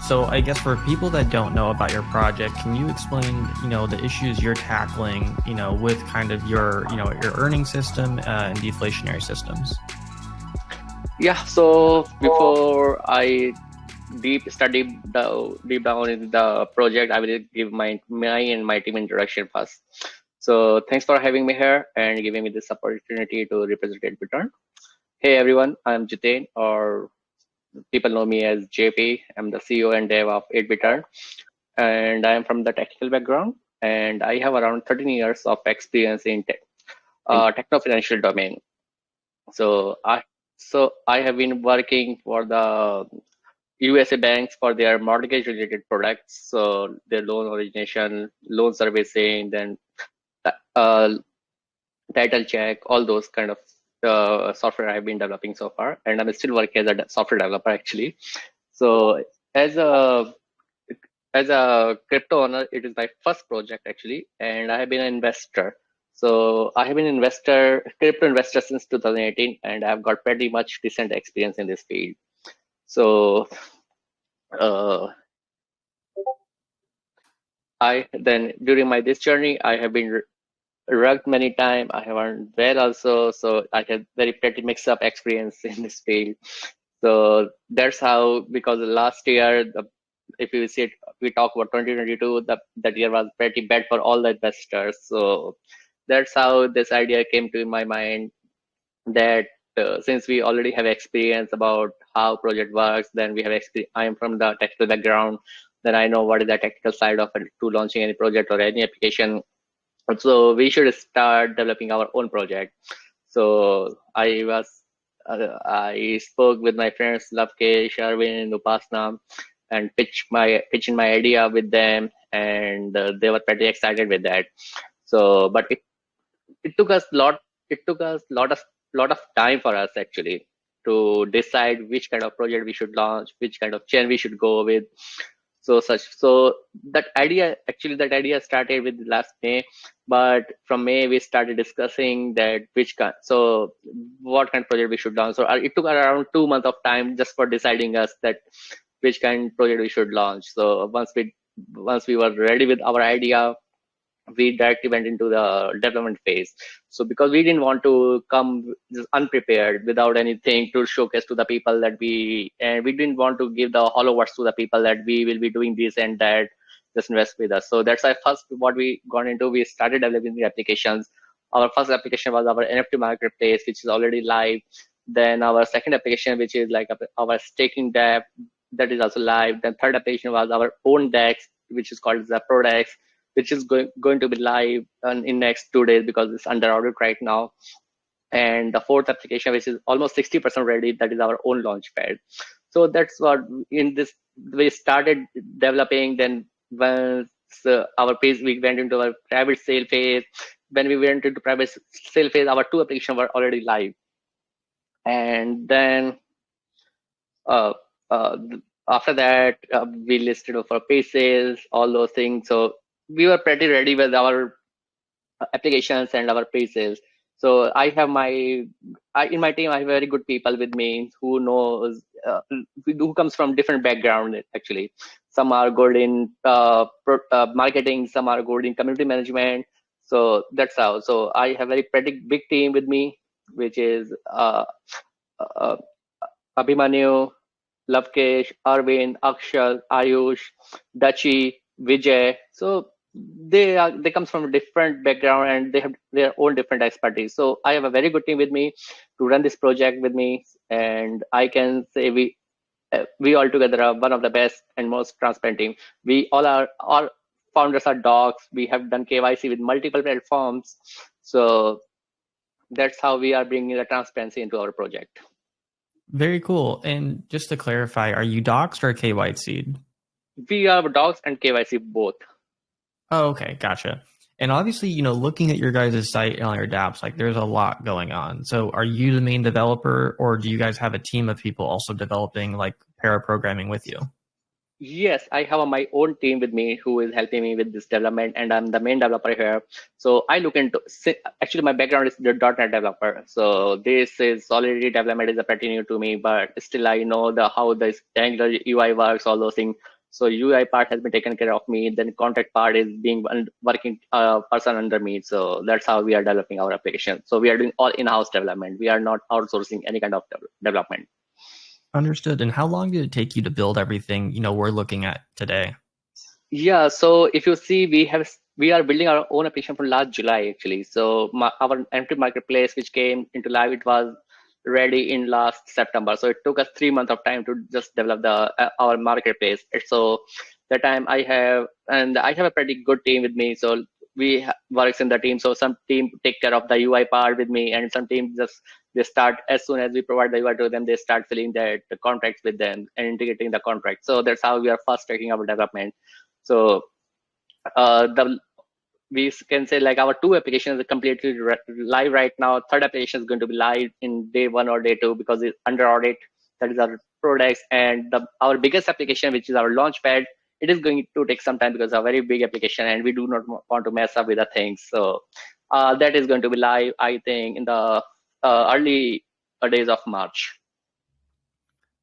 So I guess for people that don't know about your project, can you explain, the issues you're tackling, with kind of your earning system and deflationary systems? Yeah, so before I deep down in the project, I will give my and my team introduction first. So thanks for having me here and giving me this opportunity to represent Bitcoin. Hey everyone, I'm Jitain, or people know me as JP. I'm the CEO and dev of 8biturn, and I am from the technical background, and I have around 13 years of experience in techno-financial domain. So I have been working for the USA banks for their mortgage related products, so their loan origination, loan servicing, then uh, title check, all those kind of software I've been developing so far, and I'm still working as a software developer actually. So as a as a crypto owner, it is my first project actually, and I have been an investor. So I have been crypto investor since 2018, and I've got pretty much decent experience in this field. So uh, I then during my this journey, I have been rugged many times. I have earned well also, so I have very pretty mix up experience in this field. So that's how, because last year, if you see it, we talk about 2022, that year was pretty bad for all the investors. So that's how this idea came to my mind, that since we already have experience about how project works, then we have experience. I am from the technical background, then I know what is the technical side of it to launching any project or any application. So we should start developing our own project. So I spoke with my friends Lavkesh, Arvind, Upasna, and pitching my idea with them, and they were pretty excited with that. So, but it took us lot of time for us actually to decide which kind of project we should launch, which kind of chain we should go with. So that idea started with last May, but from May we started discussing that what kind of project we should launch. So it took around 2 months of time just for deciding us that which kind of project we should launch. So once we were ready with our idea, we directly went into the development phase. So because we didn't want to come just unprepared without anything to showcase to the people and we didn't want to give the hollow words to the people that we will be doing this and that, just invest with us. So that's why first what we got into, we started developing the applications. Our first application was our NFT Marketplace, which is already live. Then our second application, which is like our staking dev, that is also live. Then third application was our own DEX, which is called the ProDEX, which is going to be live in next 2 days because it's under audit right now. And the fourth application, which is almost 60% ready, that is our own launchpad. So that's what in this we started developing. Then once we went into our private sale phase. When we went into private sale phase, our two applications were already live. And then uh, uh, after that, we listed for pay sales, all those things. So we were pretty ready with our applications and our pre-sales. So in my team, I have very good people with me who knows, who comes from different background actually. Some are good in marketing, some are good in community management. So that's how. So I have a very pretty big team with me, which is uh, Abhimanyu, Lavkesh, Arvind, Akshay, Ayush, Dachi, Vijay. So they comes from a different background and they have their own different expertise. So I have a very good team with me to run this project with me, and I can say we all together are one of the best and most transparent team. We all founders are docs. We have done KYC with multiple platforms. So that's how we are bringing the transparency into our project. Very cool. And just to clarify, are you doxed or KYC'd? We are docs and KYC both. Oh, okay, gotcha. And obviously, looking at your guys' site and all your dApps, like there's a lot going on. So are you the main developer, or do you guys have a team of people also developing like para programming with you? Yes, I have my own team with me who is helping me with this development, and I'm the main developer here. So I look into, actually my background is the .NET developer. So this is Solidity development is a pretty new to me, but still I know the how the Angular UI works, all those things. So UI part has been taken care of me. Then contact part is being working person under me. So that's how we are developing our application. So we are doing all in-house development. We are not outsourcing any kind of development. Understood. And how long did it take you to build everything, we're looking at today? Yeah, so if you see, we are building our own application for last July actually. So our NFT Marketplace, which came into live, it was ready in last September. So it took us 3 months of time to just develop the our marketplace. So that time I have a pretty good team with me. So works in the team. So some team take care of the UI part with me, and some team just they start as soon as we provide the UI to them, they start filling the contracts with them and integrating the contract. So that's how we are fast tracking our development. So the we can say like our two applications are completely live right now. Third application is going to be live in day 1 or day 2 because it's under audit. That is our ProDEX, and our biggest application, which is our Launchpad, it is going to take some time because it's a very big application, and we do not want to mess up with the things. So that is going to be live, I think, in the early days of March.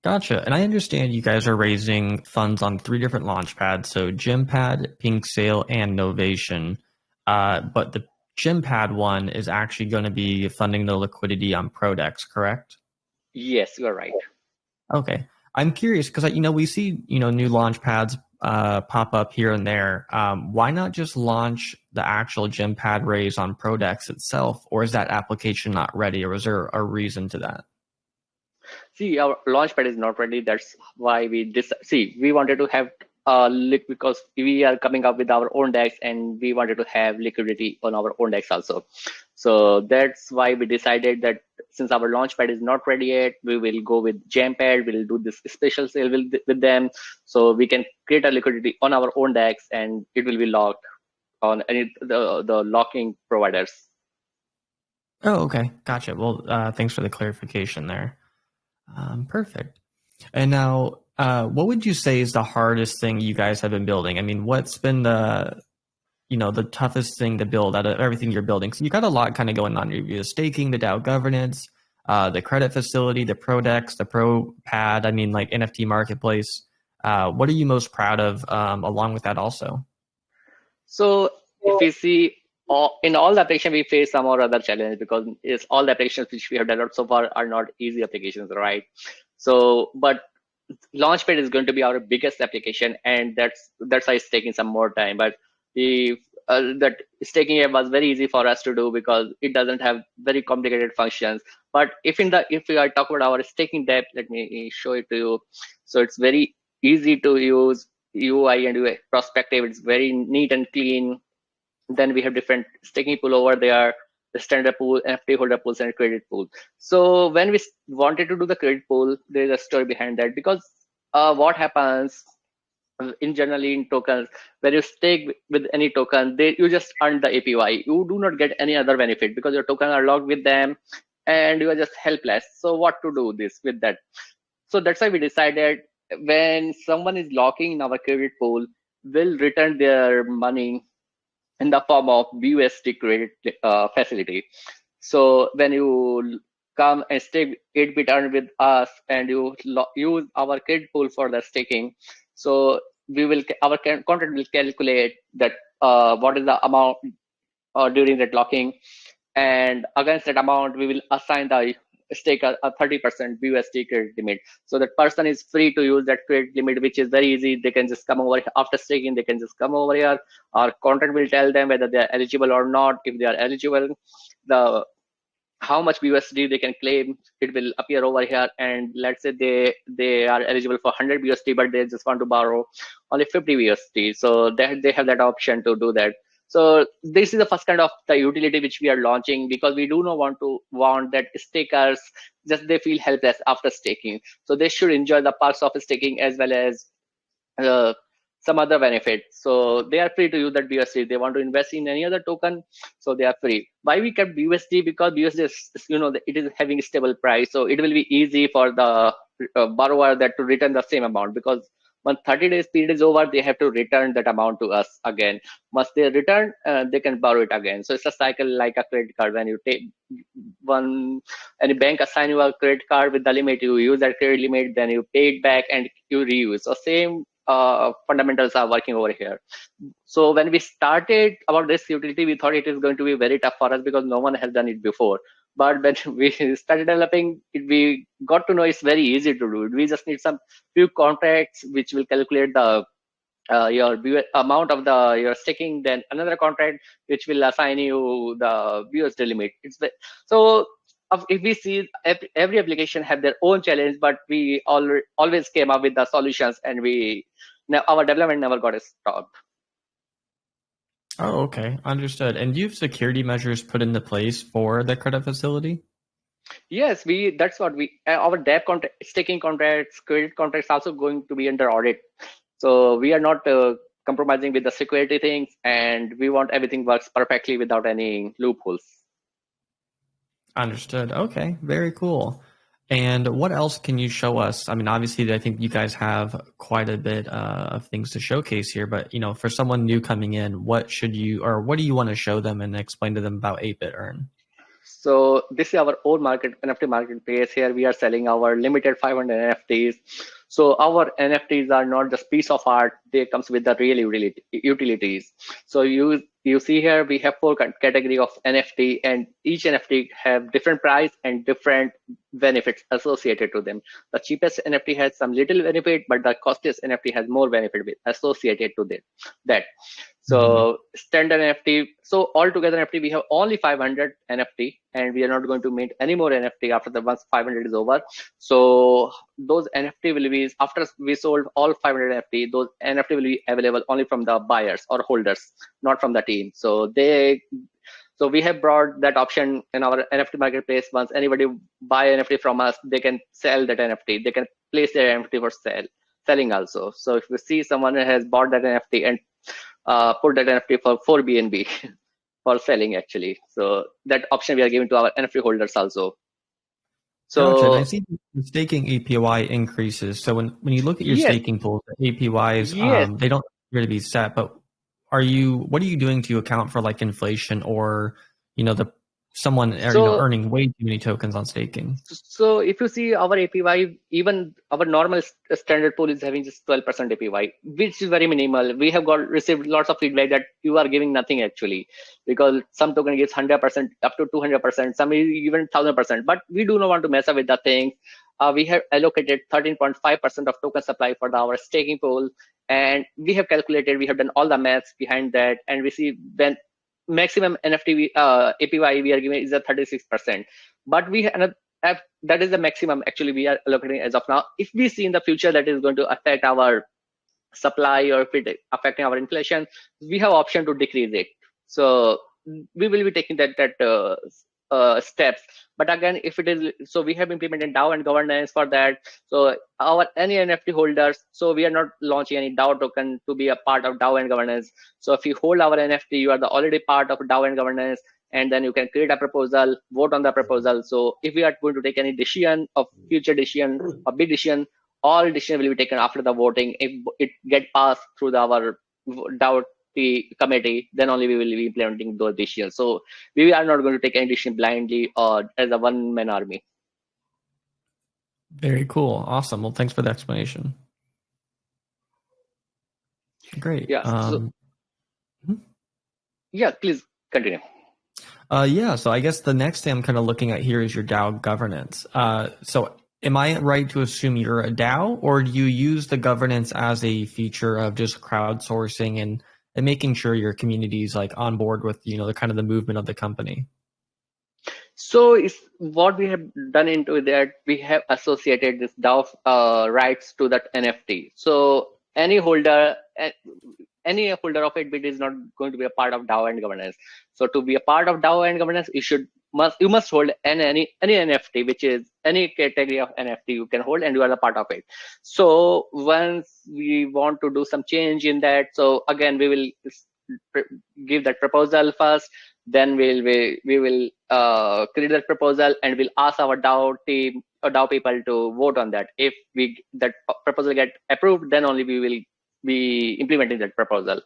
Gotcha. And I understand you guys are raising funds on 3 different launch pads. So GymPad, Pink Sale, and Novation. But the GymPad one is actually going to be funding the liquidity on ProDEX, correct? Yes, you are right. Okay. I'm curious because we see new launch pads pop up here and there. Why not just launch the actual GymPad raise on ProDEX itself, or is that application not ready, or is there a reason to that? See, our launchpad is not ready. That's why we wanted to have because we are coming up with our own DEX, and we wanted to have liquidity on our own DEX also. So that's why we decided that since our launchpad is not ready yet, we will go with GemPad. We'll do this special sale with them, so we can create a liquidity on our own DEX, and it will be locked on any the locking providers. Oh, okay. Gotcha. Well, thanks for the clarification there. Perfect. And now, what would you say is the hardest thing you guys have been building? I mean, what's been the toughest thing to build out of everything you're building? So you got a lot kind of going on. You have staking, the DAO governance, the credit facility, the ProDEX, the ProPAD. I mean, like NFT Marketplace. What are you most proud of along with that also? So if we see in all the applications, we face some or other challenge because it's all the applications which we have developed so far are not easy applications, right? So, but Launchpad is going to be our biggest application, and that's why it's taking some more time. But that staking app was very easy for us to do because it doesn't have very complicated functions. But if we are talking about our staking depth, let me show it to you. So it's very easy to use UI and UI perspective. It's very neat and clean. Then we have different staking pool over there, the standard pool, NFT holder pools, and credit pool. So when we wanted to do the credit pool, there's a story behind that because what happens in generally in tokens, when you stake with any token, you just earn the APY. You do not get any other benefit because your tokens are locked with them, and you are just helpless. So what to do this with that? So that's why we decided when someone is locking in our credit pool, will return their money in the form of BUSD credit facility. So when you come and stake 8-bit earn with us and you use our credit pool for the staking, so our contract will calculate that what is the amount during that locking, and against that amount we will assign the stake a 30% BUSD credit limit. So that person is free to use that credit limit, which is very easy. They can just come over after staking. They can just come over here. Our contract will tell them whether they are eligible or not. If they are eligible, the how much BUSD they can claim, it will appear over here. And let's say they are eligible for 100 BUSD, but they just want to borrow only 50 BUSD. So they have that option to do that. So this is the first kind of the utility which we are launching because we do not want that stakers just they feel helpless after staking. So they should enjoy the perks of staking as well as some other benefit. So they are free to use that BUSD. They want to invest in any other token, so they are free. Why we kept BUSD? Because BUSD is, it is having a stable price, so it will be easy for the borrower that to return the same amount. Because Once 30 days period is over, they have to return that amount to us again. Once they return, they can borrow it again. So it's a cycle like a credit card. When you take any bank assign you a credit card with the limit, you use that credit limit, then you pay it back and you reuse. So same fundamentals are working over here. So when we started about this utility, we thought it is going to be very tough for us because no one has done it before. But when we started developing it, we got to know it's very easy to do it. We just need some few contracts which will calculate the your amount of your staking, then another contract which will assign you the USD limit. So if we see every application have their own challenge, but we always came up with the solutions, and our development never got stopped. Oh, okay, understood. And do you have security measures put into place for the credit facility? Yes, that's what our debt staking contracts, credit contracts also going to be under audit. So we are not compromising with the security things, and we want everything works perfectly without any loopholes. Understood. Okay, very cool. And what else can you show us? I mean, obviously, I think you guys have quite a bit of things to showcase here. But for someone new coming in, what do you want to show them and explain to them about 8BitEarn? So this is our own NFT marketplace. Here we are selling our limited 500 NFTs. So our NFTs are not just piece of art; they comes with the real utilities. So you see here we have 4 category of NFT, and each NFT have different price and different benefits associated to them. The cheapest NFT has some little benefit, but the costliest NFT has more benefit associated to that. So standard NFT. So altogether NFT we have only 500 NFT, and we are not going to mint any more NFT after the once 500 is over. So those NFT will be, after we sold all 500 NFT, those NFT will be available only from the buyers or holders, not from the team. So we have brought that option in our NFT marketplace. Once anybody buy NFT from us, they can sell that NFT. They can place their NFT for selling also. So if you see someone has bought that NFT and put that NFT for BNB for selling actually. So that option we are giving to our NFT holders also. So gotcha. And I see the staking APY increases. So when you look at your staking pools, the APYs, they don't really be set, but what are you doing to account for like inflation or someone earning way too many tokens on staking? So if you see our APY, even our normal standard pool is having just 12% APY, which is very minimal. We have received lots of feedback that you are giving nothing actually, because some token gives 100%, up to 200%, some even 1000%. But we do not want to mess up with the things. We have allocated 13.5% of token supply for our staking pool, and we have calculated, we have done all the maths behind that, and we see when maximum NFT APY we are giving is a 36%. But that is the maximum actually we are allocating as of now. If we see in the future that is going to affect our supply or if it affecting our inflation, we have option to decrease it. So we will be taking that steps. But again, if it is, so we have implemented DAO and governance for that. So any NFT holders, so we are not launching any DAO token to be a part of DAO and governance. So if you hold our NFT, you are already part of DAO and governance, and then you can create a proposal, vote on the proposal. So if we are going to take any decision of future decision or big decision, all decision will be taken after the voting. If it get passed through our DAO committee, then only we will be implementing those decisions. So we are not going to take any decision blindly or as a one-man army. Very cool. Awesome. Well, thanks for the explanation. Great. Yeah. Yeah, please continue. So I guess the next thing I'm kind of looking at here is your DAO governance. So am I right to assume you're a DAO, or do you use the governance as a feature of just crowdsourcing and making sure your community is like on board with the kind of the movement of the company? So what we have done into that, we have associated this DAO rights to that NFT. So any holder of 8BIT is not going to be a part of DAO and governance. So to be a part of DAO and governance, you must hold any NFT, which is any category of NFT you can hold, and you are a part of it. So once we want to do some change in that, so again we will give that proposal first, then we will create that proposal, and we'll ask our DAO team DAO people to vote on that. If that proposal get approved, then only we will be implementing that proposal.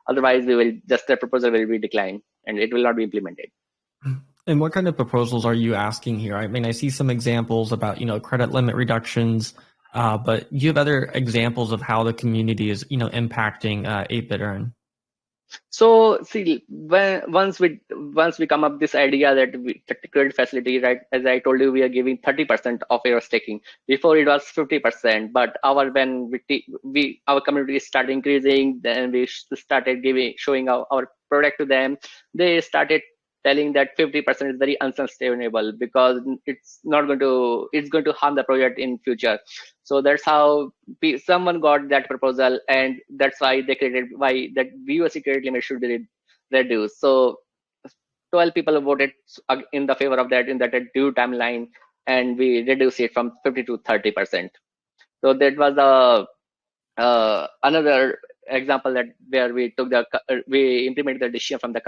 Otherwise, the proposal will be declined and it will not be implemented. And what kind of proposals are you asking here? I mean, I see some examples about, credit limit reductions, but do you have other examples of how the community is, impacting 8-bit earn? So see, once we come up this idea that the credit facility, right? As I told you, we are giving 30% of your staking. Before it was 50%, but when our community started increasing, then we started showing our product to them. They started telling that 50% is very unsustainable because it's going to harm the project in future. So that's how someone got that proposal, and that's why they created why that VOC credit limit should be reduced. So 12 people voted in the favor of that in that due timeline, and we reduced it from 50 to 30%. So that was another example that where we implemented the decision from the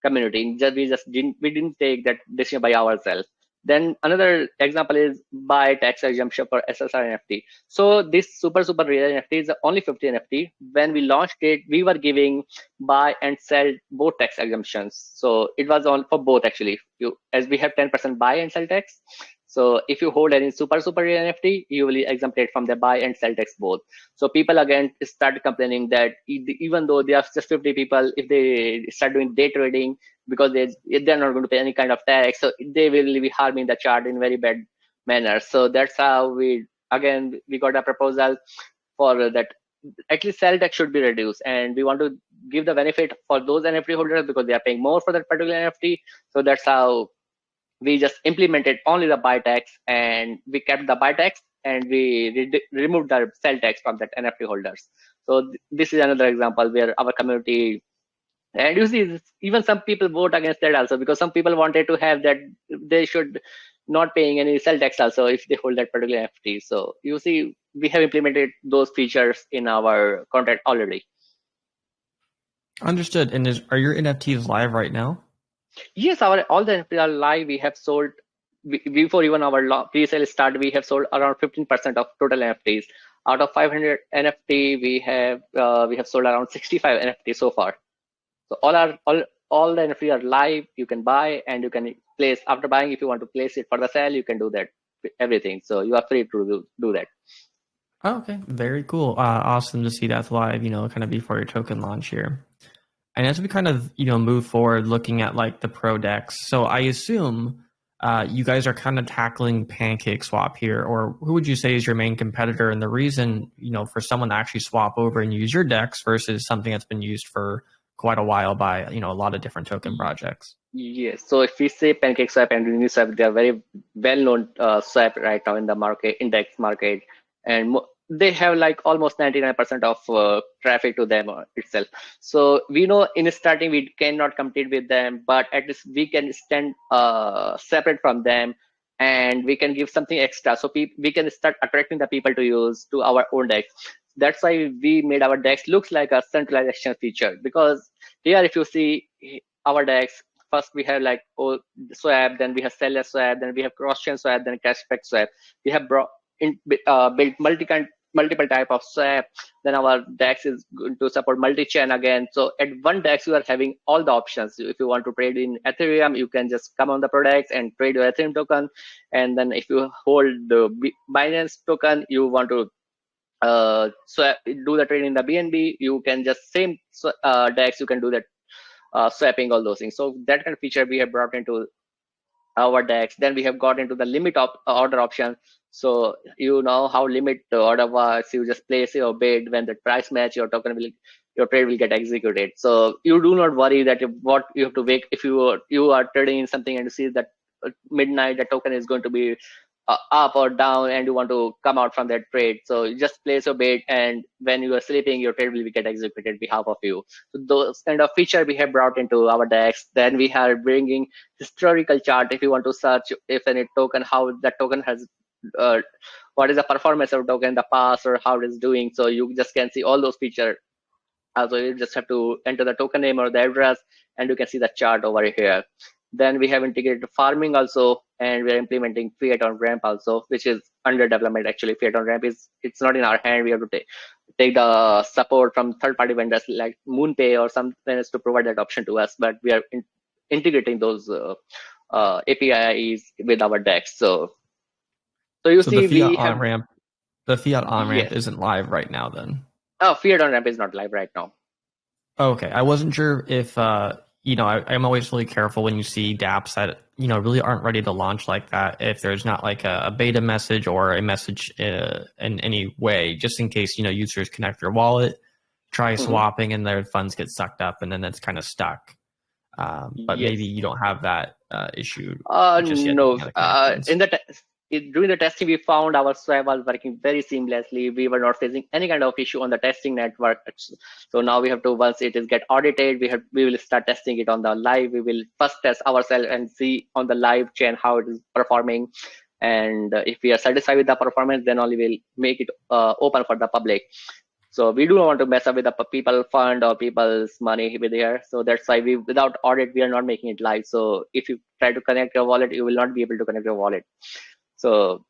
community. We didn't take that decision by ourselves. Then another example is buy tax exemption for SSR NFT. So this super rare NFT is only 50 NFT. When we launched it, we were giving buy and sell both tax exemptions. So it was on for both actually. As we have 10% buy and sell tax. So if you hold any super rare NFT, you will be exempted from the buy and sell tax both. So people again start complaining that even though they are just 50 people, if they start doing day trading, because they're not going to pay any kind of tax, so they will be harming the chart in very bad manner. So that's how we got a proposal for that. At least sell tax should be reduced, and we want to give the benefit for those NFT holders because they are paying more for that particular NFT. So that's how we just implemented only the buy tax, and we kept the buy tax, and we removed the sell tax from that NFT holders. So this is another example where our community, and you see, even some people vote against that also, because some people wanted to have that they should not paying any sell tax also if they hold that particular NFT. So you see, we have implemented those features in our contract already. Understood. And are your NFTs live right now? Yes, all the NFTs are live. We have sold before even our pre-sale start. We have sold around 15% of total NFTs. Out of 500 NFT, we have sold around 65 NFT so far. So all the NFT are live. You can buy and you can place. After buying, if you want to place it for the sale, you can do that. Everything. So you are free to do that. Oh, okay, very cool. Awesome to see that's live. Kind of before your token launch here. And as we kind of move forward, looking at like the ProDEX, so I assume you guys are kind of tackling PancakeSwap here, or who would you say is your main competitor? And the reason for someone to actually swap over and use your DEX versus something that's been used for quite a while by a lot of different token projects. Yes. So if we say PancakeSwap and Uniswap, they are very well-known swap right now in the market, index market, and they have like almost 99% of traffic to them itself. So we know in starting we cannot compete with them, but at least we can stand separate from them, and we can give something extra. So we can start attracting the people to use to our own DEX. That's why we made our DEX looks like a centralization feature, because here if you see our DEX, first we have like swap, then we have seller swap, then we have cross-chain swap, then cashback swap. We have built multiple type of swap. Then our DEX is going to support multi-chain again. So at one DEX, you are having all the options. If you want to trade in Ethereum, you can just come on the ProDEX and trade your Ethereum token. And then if you hold the Binance token, you want to do the trade in the BNB, you can just same DEX, you can do that swapping, all those things. So that kind of feature we have brought into our DEX. Then we have got into the limit order option. So you know how limit order works. You just place your bid. When the price match, your trade will get executed. So you do not worry that what you have to wait if you are trading in something and you see that midnight the token is going to be up or down, and you want to come out from that trade. So you just place your bid, and when you are sleeping, your trade will get executed on behalf of you. So those kind of feature we have brought into our DEX. Then we are bringing historical chart. If you want to search if any token, how that token has what is the performance of token in the past, or how it is doing. So you just can see all those features. Also, you just have to enter the token name or the address, and you can see the chart over here. Then we have integrated farming also, and we are implementing fiat on ramp also, which is under development actually. Fiat on ramp it's not in our hand. We have to take the support from third-party vendors like MoonPay or some vendors to provide that option to us. But we are integrating those APIs with our DEX. So you So see, we have the fiat on ramp yes. isn't live right now then. Oh, fiat on ramp is not live right now. Okay, I wasn't sure if I'm always really careful when you see dApps that really aren't ready to launch like that. If there's not like a beta message or a message in any way, just in case users connect their wallet, try swapping, and their funds get sucked up, and then it's kind of stuck. But Yes. maybe you don't have that issue just yet. No. During the testing, we found our swap was working very seamlessly. We were not facing any kind of issue on the testing network. So now we have to, once it is get audited, we will start testing it on the live. We will first test ourselves and see on the live chain how it is performing. And if we are satisfied with the performance, then only we'll make it open for the public. So we do not want to mess up with the people fund or people's money with here. So that's why without audit, we are not making it live. So if you try to connect your wallet, you will not be able to connect your wallet. So,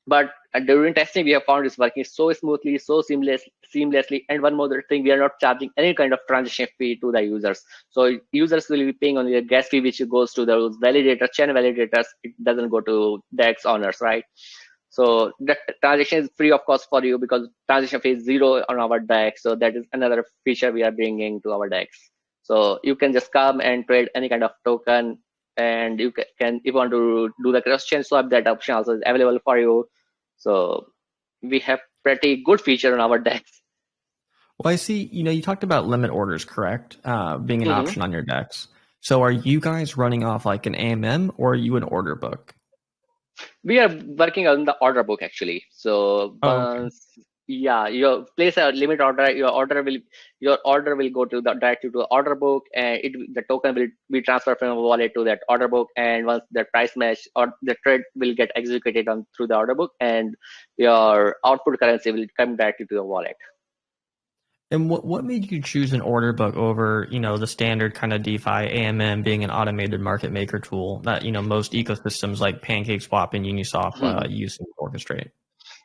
but during testing, we have found it's working so smoothly, so seamlessly. And one more thing, we are not charging any kind of transaction fee to the users. So users will be paying only a gas fee, which goes to those validators, chain validators. It doesn't go to DEX owners, right? So the transaction is free of cost for you because transaction fee is 0 on our DEX. So that is another feature we are bringing to our DEX. So you can just come and trade any kind of token, and you can if you want to do the cross chain swap, that option also is available for you. So we have pretty good feature on our DEX. Well, I see, you talked about limit orders, correct? Being an option on your DEX. So are you guys running off like an AMM, or are you an order book? We are working on the order book actually. So once you place a limit order, your order will go to directly to the order book, and the token will be transferred from a wallet to that order book. And once the price match or the trade will get executed through the order book, and your output currency will come directly to the wallet. And what made you choose an order book over, the standard kind of DeFi AMM being an automated market maker tool that, most ecosystems like PancakeSwap and Uniswap use to orchestrate?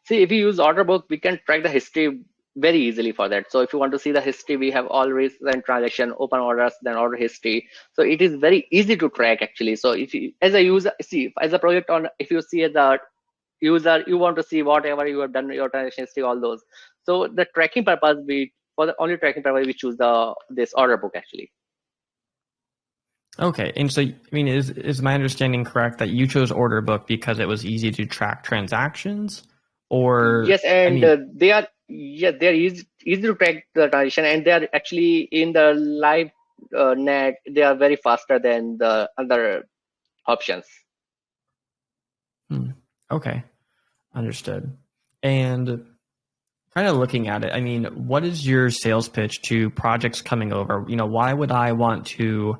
See, if you use order book, we can track the history very easily for that. So if you want to see the history, we have all recent transaction, open orders, then order history. So it is very easy to track actually. So if you, as a user, as a project owner, if you see as a user, you want to see whatever you have done, your transaction history, all those. So the tracking purpose, for the only tracking purpose, we choose this order book actually. Okay, and so is my understanding correct that you chose order book because it was easy to track transactions, or yes, and they are easy to track the transaction, and they are actually in the live net. They are very faster than the other options. Okay, understood. And kind of looking at it, what is your sales pitch to projects coming over? Why would I want to,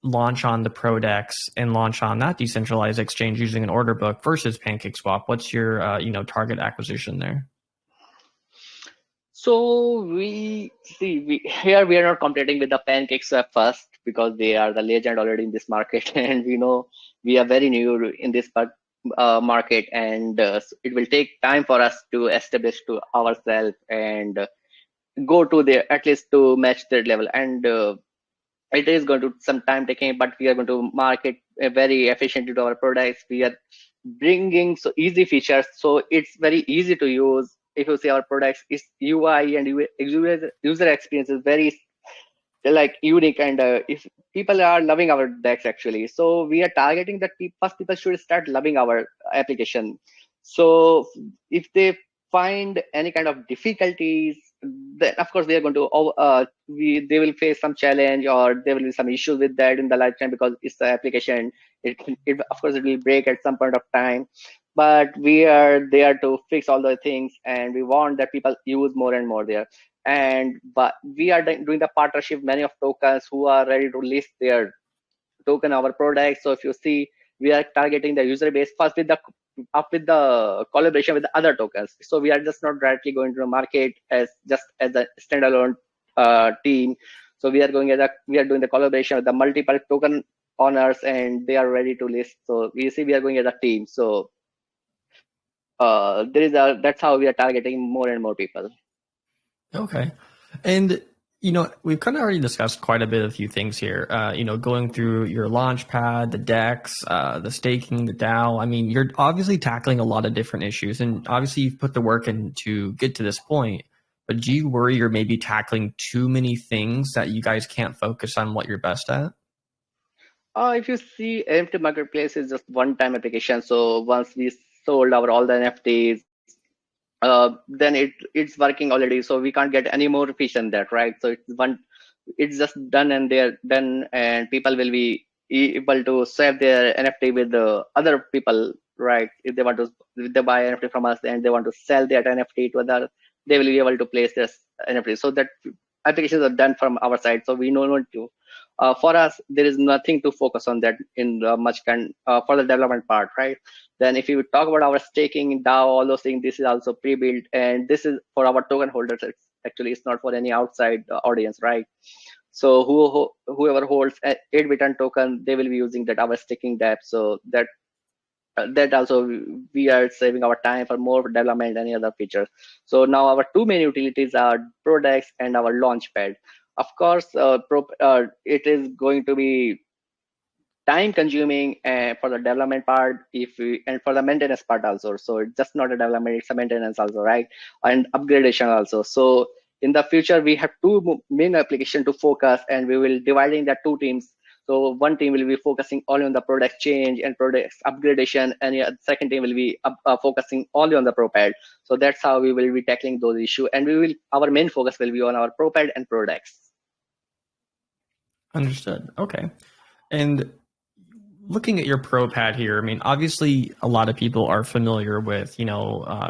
launch on the ProDEX and launch on that decentralized exchange using an order book versus PancakeSwap? What's your, target acquisition there? So we are not competing with the PancakeSwap first because they are the legend already in this market, and we know we are very new in this market, and it will take time for us to establish to ourselves and go to their, at least to match their level. And it is going to some time taking, but we are going to market very efficiently to our products. We are bringing so easy features, so it's very easy to use. If you see our products, its UI and user experience is very like unique, and if people are loving our DEX actually, so we are targeting that first people should start loving our application. So if they find any kind of difficulties, then of course they are going to they will face some challenge, or there will be some issues with that in the lifetime because it's the application. It of course it will break at some point of time, but we are there to fix all the things, and we want that people use more and more there. But we are doing the partnership many of tokens who are ready to list their token our products. So if you see, we are targeting the user base first with the collaboration with the other tokens. So we are just not directly going to the market as a standalone team. So we are doing the collaboration with the multiple token owners and they are ready to list. So we see we are going as a team. So that's how we are targeting more and more people. Okay. And, we've kind of already discussed quite a bit of few things here, going through your launch pad, the DEX, the staking, the DAO. I mean, you're obviously tackling a lot of different issues, and obviously you've put the work in to get to this point. But do you worry you're maybe tackling too many things that you guys can't focus on what you're best at? If you see, NFT Marketplace is just one-time application. So once we sold our all the NFTs, then it's working already. So we can't get any more fish than that, right? So it's just done and they're done, and people will be able to swap their NFT with the other people, right? If they buy NFT from us and they want to sell that NFT to other, they will be able to place this NFT. So that applications are done from our side. So we know not to. For us, there is nothing to focus on that in much for the development part, right? Then if you talk about our staking, DAO, all those things, this is also pre-built, and this is for our token holders. It's not for any outside audience, right? So whoever holds a 8 Biton token, they will be using that our staking dApp. So that also we are saving our time for more development and any other features. So now our two main utilities are ProDEX and our Launchpad. Of course, it is going to be time consuming for the development part and for the maintenance part also. So it's just not a development, it's a maintenance also, right? And upgradation also. So in the future we have two main application to focus, and we will dividing the two teams. So one team will be focusing only on the product change and product upgradation, and the second team will be focusing only on the ProPAD. So that's how we will be tackling those issues, and our main focus will be on our ProPAD and ProDEX. Understood. Okay. And looking at your ProPAD here, I mean, obviously a lot of people are familiar with,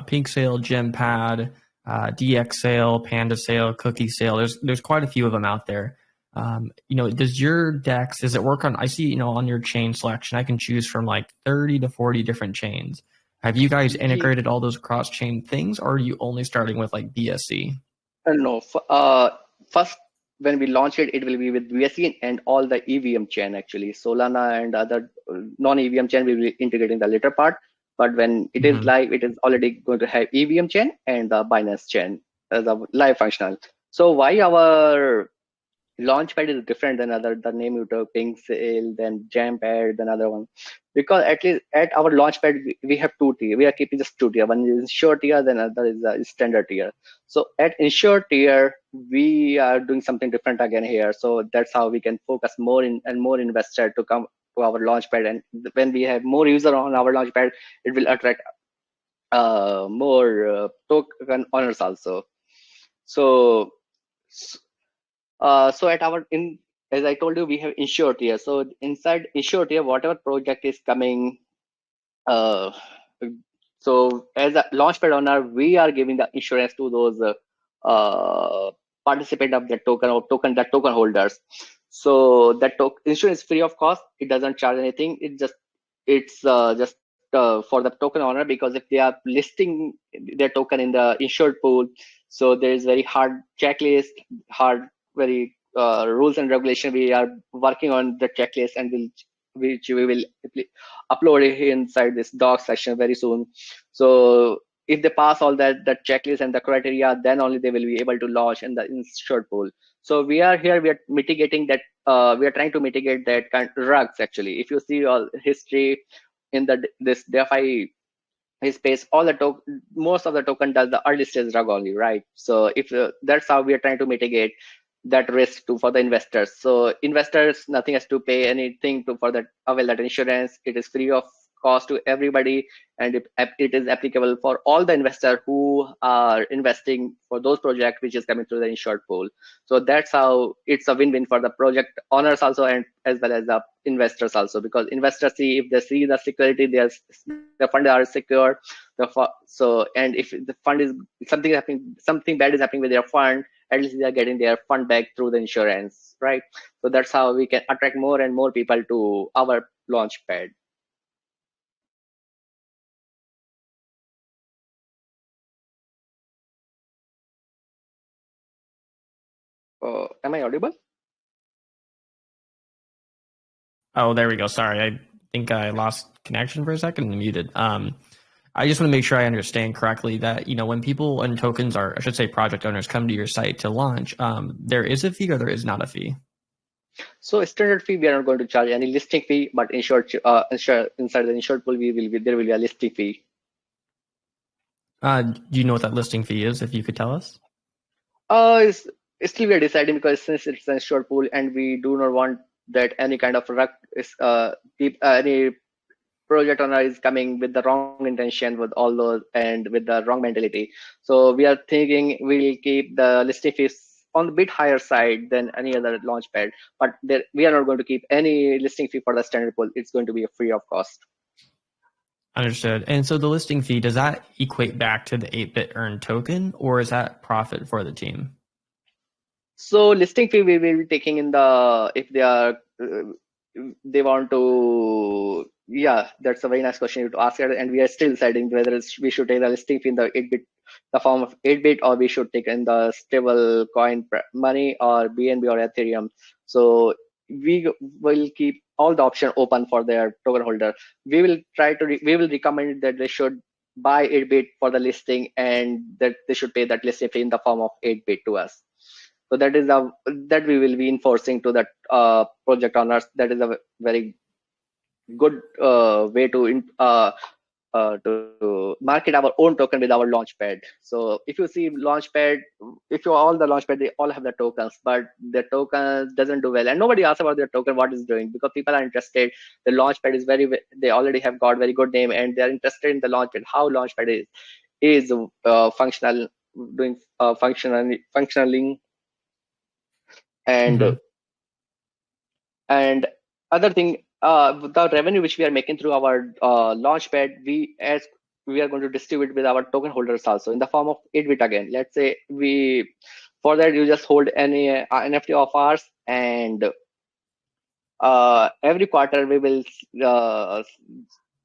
Pink Sale, Gem Pad, DX Sale, Panda Sale, Cookie Sale. There's quite a few of them out there. Does your DEX, does it work on, I see, on your chain selection, I can choose from like 30 to 40 different chains. Have you guys integrated all those cross-chain things, or are you only starting with like BSC? No, first when we launch it, it will be with BSC and all the EVM chain actually. Solana and other non-EVM chain we will be integrating the later part. But when it is live, it is already going to have EVM chain and the Binance chain as a live functional. So why our Launchpad is different than the name you took, Pink Sale, then Jampad, then other one. Because at least at our Launchpad, we have two tier. We are keeping just two tier. One is insured tier, then other is a standard tier. So at insured tier, we are doing something different again here. So that's how we can focus more and more investor to come to our Launchpad. And when we have more user on our Launchpad, it will attract more token owners also. So so at our as I told you, we have insured tier. So inside insured tier, whatever project is coming, uh, so as a launchpad owner, we are giving the insurance to those participant of the token or the token holders. So that insurance is free of cost. It doesn't charge anything. It's just for the token owner, because if they are listing their token in the insured pool, so there is very hard checklist, hard very rules and regulation. We are working on the checklist, and which we will upload it inside this doc section very soon. So if they pass all that checklist and the criteria, then only they will be able to launch in the insured pool. So we are here, we are mitigating that. We are trying to mitigate that kind of rugs actually. If you see all history in this DeFi space, all the most of the token does the early stage rug only, right? So if that's how we are trying to mitigate that risk for the investors. So investors nothing has to pay anything for that avail that insurance. It is free of cost to everybody, and it is applicable for all the investors who are investing for those projects which is coming through the insured pool. So that's how it's a win-win for the project owners also, and as well as the investors also, because investors see, if they see the security, the fund are secure. So and if the fund is something bad is happening with their fund, at least they are getting their fund back through the insurance, right? So that's how we can attract more and more people to our launch pad. Am I audible? Oh, there we go. Sorry, I think I lost connection for a second and muted. I just want to make sure I understand correctly that, when people and tokens, or I should say project owners, come to your site to launch, there is a fee or there is not a fee? So standard fee, we are not going to charge any listing fee, but inside the insured pool, there will be a listing fee. Do you know what that listing fee is, if you could tell us? Still we are deciding, because since it's a short pool and we do not want that any kind of any project owner is coming with the wrong intention with all those and with the wrong mentality. So we are thinking we'll keep the listing fees on the bit higher side than any other launchpad, but we are not going to keep any listing fee for the standard pool. It's going to be free of cost. Understood. And so the listing fee, does that equate back to the 8-bit earned token, or is that profit for the team? So listing fee we will be taking in the, if they are they want to, yeah, that's a very nice question to ask, and we are still deciding whether we should take the listing fee in the 8-bit, the form of 8-bit, or we should take in the stable coin money or BNB or Ethereum. So we will keep all the options open for their token holder. We will recommend that they should buy 8-bit for the listing, and that they should pay that listing fee in the form of 8-bit to us. So that we will be enforcing to that project owners. That is a very good way to market our own token with our launchpad. So if you see launchpad, all the launchpad, they all have the tokens, but the token doesn't do well, and nobody asks about their token what is doing, because people are interested. The launchpad is they already have got very good name, and they are interested in the launchpad, how launchpad is functional, doing functioning, and Mm-hmm. and other thing, the revenue which we are making through our launchpad, we are going to distribute with our token holders also in the form of 8-bit again. Let's say for that you just hold any NFT of ours, and every quarter we will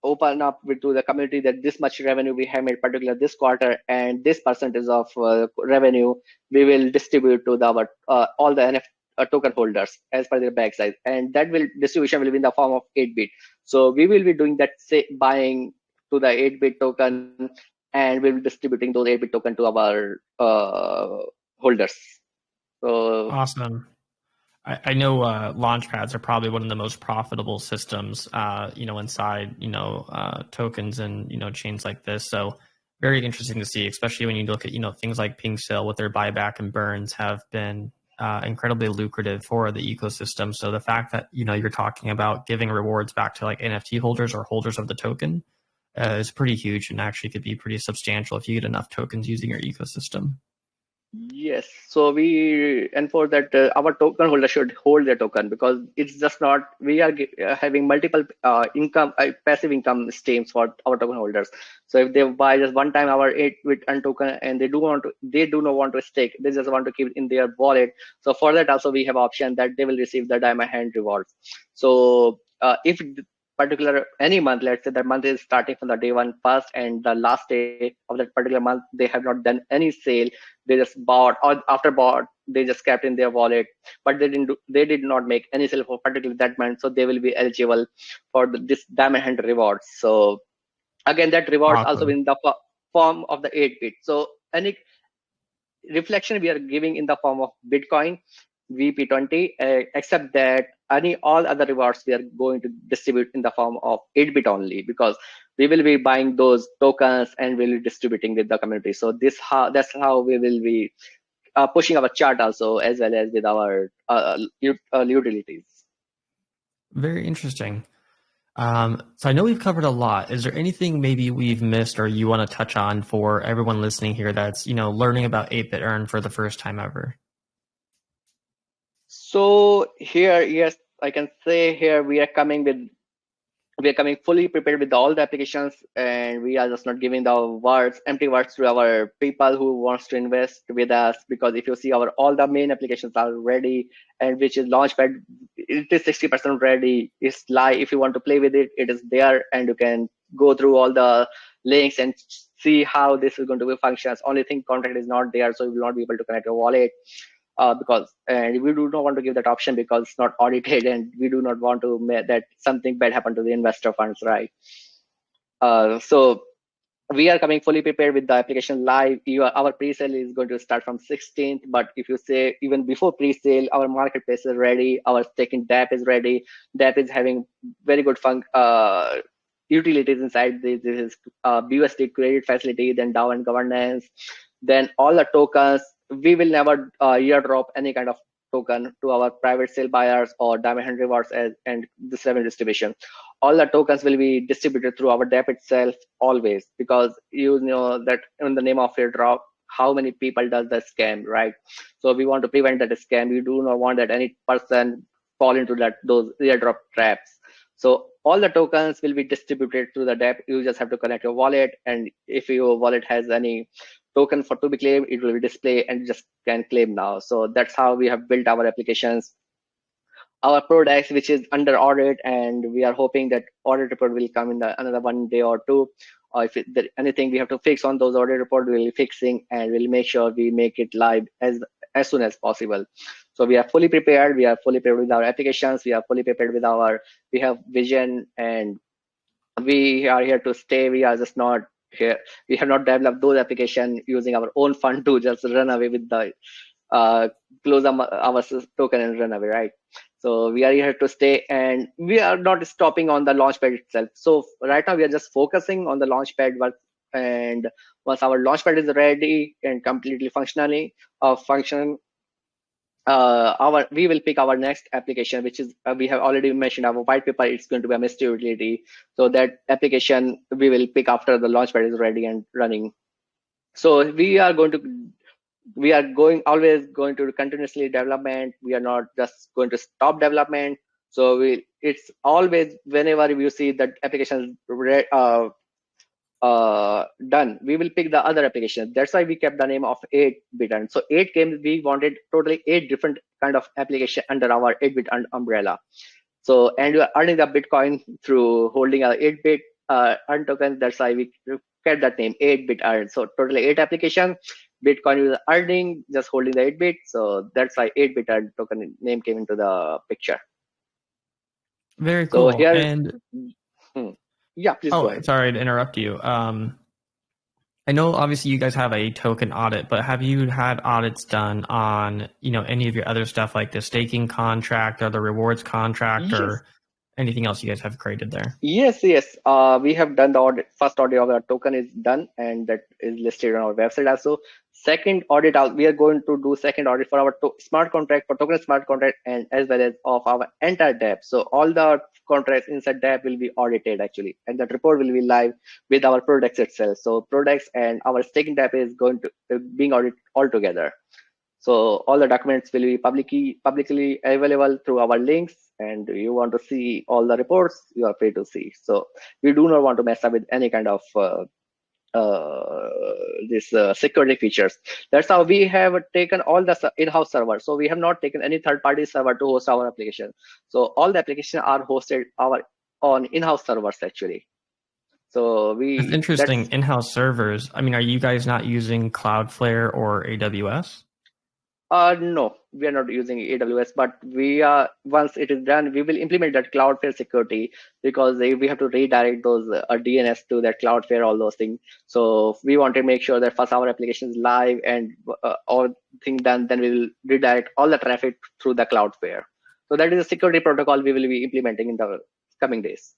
open up to the community that this much revenue we have made particular this quarter, and this percentage of revenue we will distribute to all the NFT token holders as per their bag size, and that distribution will be in the form of 8-bit. So we will be doing that, say, buying to the 8-bit token, and we'll be distributing those 8-bit token to our holders. So Awesome. I know launchpads are probably one of the most profitable systems, inside, tokens and, chains like this. So very interesting to see, especially when you look at, things like Pink Sale with their buyback and burns have been incredibly lucrative for the ecosystem. So the fact that, you're talking about giving rewards back to like NFT holders or holders of the token is pretty huge, and actually could be pretty substantial if you get enough tokens using your ecosystem. yes, so we enforce that our token holder should hold their token, because it's just not, we are having multiple passive income streams for our token holders. So if they buy just one time our 8-bit token, and they do not want to stake, they just want to keep it in their wallet. So for that also we have option that they will receive the diamond hand rewards. So if particular any month, let's say that month is starting from the day 1 first, and the last day of that particular month they have not done any sale, they just bought, or after bought they just kept in their wallet, but they did not make any sale for particularly that month, so they will be eligible for this diamond hand rewards. So again, that rewards also Awesome. in the form of the 8-bit. So any reflection we are giving in the form of Bitcoin VP20, except that all other rewards we are going to distribute in the form of 8-bit only, because we will be buying those tokens and we'll be distributing with the community. So that's how we will be pushing our chart also, as well as with our utilities. Very interesting. So I know we've covered a lot. Is there anything maybe we've missed or you want to touch on for everyone listening here that's, learning about 8-bit earn for the first time ever? So here, yes, I can say here we are coming fully prepared with all the applications, and we are just not giving the empty words to our people who wants to invest with us, because if you see all the main applications are ready, and which is Launchpad, it is 60% ready. It's live. If you want to play with it, it is there, and you can go through all the links and see how this is going to be functions. Only thing, contract is not there, so you will not be able to connect your wallet. and we do not want to give that option because it's not audited, and we do not want to that something bad happen to the investor funds, right? So we are coming fully prepared with the application live. Our pre-sale is going to start from 16th, but if you say even before pre-sale, our marketplace is ready, our staking DApp is ready. DApp is having very good utilities inside. This is BUSD credit facility, then DAO and governance, then all the tokens. We will never airdrop any kind of token to our private sale buyers or diamond hand rewards and this revenue distribution. All the tokens will be distributed through our DApp itself always, because you know that in the name of airdrop, how many people does the scam, right? So we want to prevent that scam. We do not want that any person fall into those airdrop traps. So all the tokens will be distributed through the DApp. You just have to connect your wallet, and if your wallet has any token for to be claimed, it will be displayed and you just can claim now. So that's how we have built our applications. Our ProDEX, which is under audit, and we are hoping that audit report will come in another 1 day or two. Or if there anything we have to fix on those audit report, we'll be fixing, and we'll make sure we make it live as soon as possible. So we are fully prepared. We are fully prepared with our applications. We are fully prepared with we have vision, and we are here to stay. We are just not here. We have not developed those applications using our own fund to just run away with the close our token and run away, right? So we are here to stay, and we are not stopping on the launchpad itself. So right now we are just focusing on the launchpad work, and once our launchpad is ready and completely functioning, we will pick our next application, which is we have already mentioned our white paper. It's going to be a mystery utility. So that application we will pick after the launchpad is ready and running. So we are always going to continuously development. We are not just going to stop development. So it's always, whenever you see that application done, we will pick the other application. That's why we kept the name of 8-bit earn. So 8 came, we wanted totally 8 different kind of application under our 8-bit earn umbrella. So, and you are earning the Bitcoin through holding a 8-bit earn token. That's why we kept that name 8-bit earn. So totally 8 application. Bitcoin is earning, just holding the 8-bit. So that's why 8-bit earn token name came into the picture. Very cool. So here, and yeah, please go ahead. Sorry to interrupt you. I know obviously you guys have a token audit, but have you had audits done on, any of your other stuff like the staking contract or the rewards contract, yes, or anything else you guys have created there? Yes. We have done the audit. First audit of our token is done, and that is listed on our website also. Second audit, we are going to do second audit for our smart contract, for token smart contract, and as well as of our entire DApp. So all the contracts inside DApp will be audited actually, and that report will be live with our ProDEX itself. So ProDEX and our staking DApp is going to being audited all together. So all the documents will be publicly available through our links, and you want to see all the reports, you are free to see. So we do not want to mess up with any kind of security features. That's how we have taken all the in-house server. So we have not taken any third-party server to host our application. So all the applications are hosted on in-house servers actually. So that's interesting. In-house servers. I mean, are you guys not using Cloudflare or AWS? No, we are not using AWS, but we are, once it is done, we will implement that Cloudflare security, because we have to redirect those DNS to that Cloudflare, all those things. So we want to make sure that first our application is live and all things done, then we will redirect all the traffic through the Cloudflare. So that is a security protocol we will be implementing in the coming days.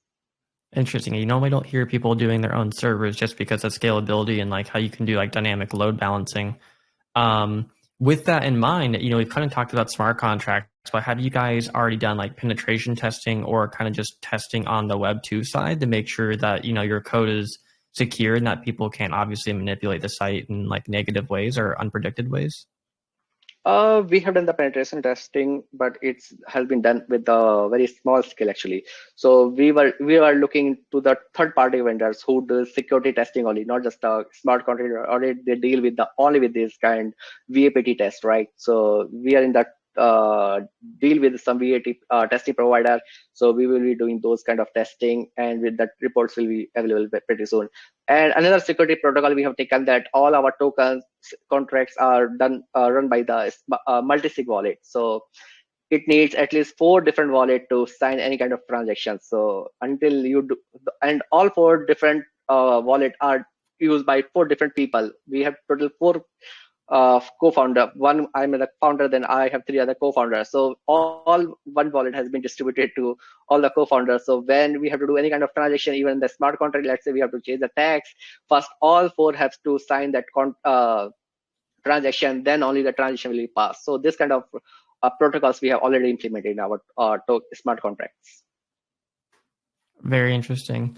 Interesting. You normally don't hear people doing their own servers just because of scalability and like how you can do like dynamic load balancing. With that in mind, we've kind of talked about smart contracts, but have you guys already done like penetration testing or kind of just testing on the Web 2 side to make sure that, your code is secure and that people can't obviously manipulate the site in like negative ways or unpredicted ways? We have done the penetration testing, but it has been done with a very small scale actually. So we were looking to the third-party vendors who do security testing only, not just a smart contract audit. They deal with only with this kind VAPT test, right? So we are in that deal with some VAT testing provider. So we will be doing those kind of testing, and with that reports will be available pretty soon. And another security protocol we have taken, that all our tokens contracts are done run by the multi-sig wallet. So it needs at least 4 different wallets to sign any kind of transaction. So until you do, and all 4 different wallet are used by 4 different people. We have total 4 co-founder. One, I'm the founder, then I have 3 other co-founders. So all one wallet has been distributed to all the co-founders. So when we have to do any kind of transaction, even the smart contract, let's say we have to change the tax, first all 4 have to sign that transaction, then only the transaction will be passed. So this kind of protocols we have already implemented in our smart contracts. Very interesting.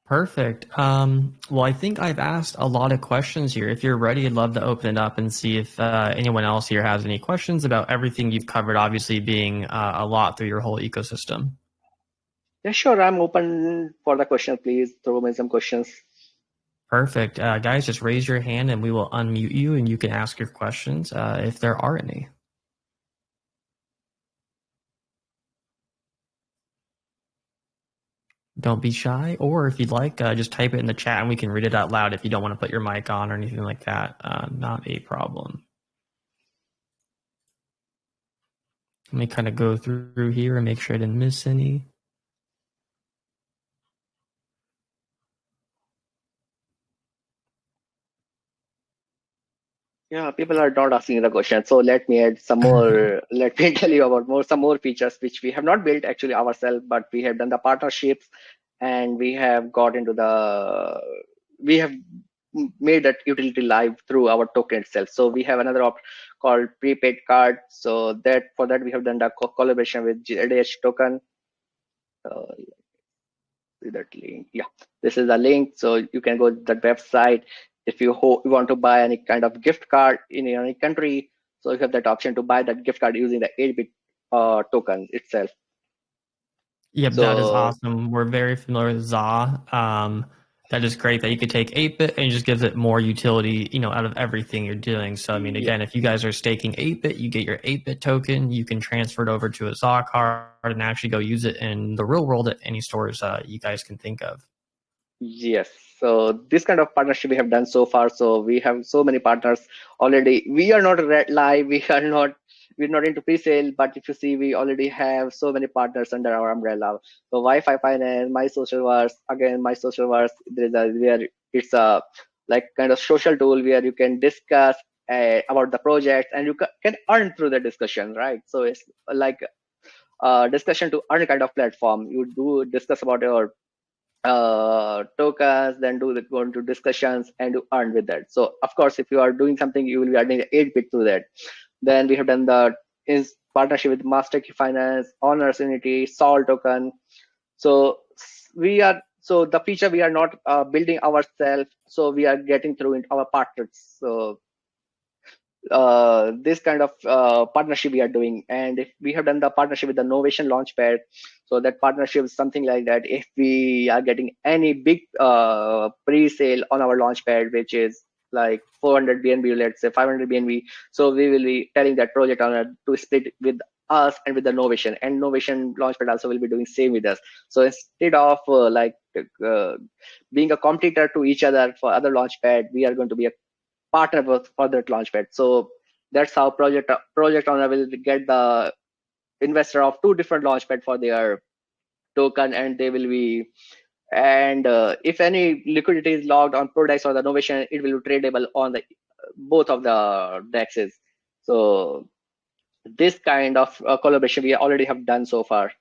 Perfect. Well, I think I've asked a lot of questions here. If you're ready, I'd love to open it up and see if anyone else here has any questions about everything you've covered, obviously being a lot through your whole ecosystem. Yeah, sure. I'm open for the question. Please throw me some questions. Perfect. Guys, just raise your hand and we will unmute you and you can ask your questions if there are any. Don't be shy, or if you'd like, just type it in the chat and we can read it out loud if you don't want to put your mic on or anything like that. Not a problem. Let me kind of go through here and make sure I didn't miss any. Yeah, people are not asking the question. So let me add some more. Let me tell you about some more features which we have not built actually ourselves, but we have done the partnerships, and we have got into we have made that utility live through our token itself. So we have another option called prepaid card. So that for that we have done the collaboration with GDH token. See that link. Yeah, this is the link. So you can go to that website. If you want to buy any kind of gift card in any country, so you have that option to buy that gift card using the 8-bit token itself. Yep, so, that is awesome. We're very familiar with ZA. That is great that you could take 8-bit and it just gives it more utility, out of everything you're doing. So, I mean, again, if you guys are staking 8-bit, you get your 8-bit token, you can transfer it over to a ZA card and actually go use it in the real world at any stores you guys can think of. Yes. So this kind of partnership we have done so far. So we have so many partners already. We are not live. We're not into pre-sale, but if you see, we already have so many partners under our umbrella. So Wi-Fi Finance, My Social Verse, again, My Social Verse, where it's a like kind of social tool where you can discuss about the project and you can earn through the discussion, right? So it's like discussion to earn kind of platform. You do discuss about your tokens, then go into discussions and you earn with that. So of course, if you are doing something, you will be adding 8-bit to that. Then we have done the partnership with Master Key Finance, Honors Unity, Sol token. So the feature we are not building ourselves, so we are getting through our partners. So this kind of partnership we are doing. And if we have done the partnership with the Novation Launchpad, so that partnership is something like that. If we are getting any big pre-sale on our Launchpad, which is like 400 BNB, let's say 500 BNB, so we will be telling that project owner to split with us and with the Novation, and Novation Launchpad also will be doing same with us. So instead of being a competitor to each other for other Launchpad, we are going to be a partner for that Launchpad. So that's how project owner will get the investor of 2 different Launchpad for their token, and they will be, and if any liquidity is logged on ProDEX or the Novation, it will be tradable on the both of the DEXs. So this kind of collaboration we already have done so far.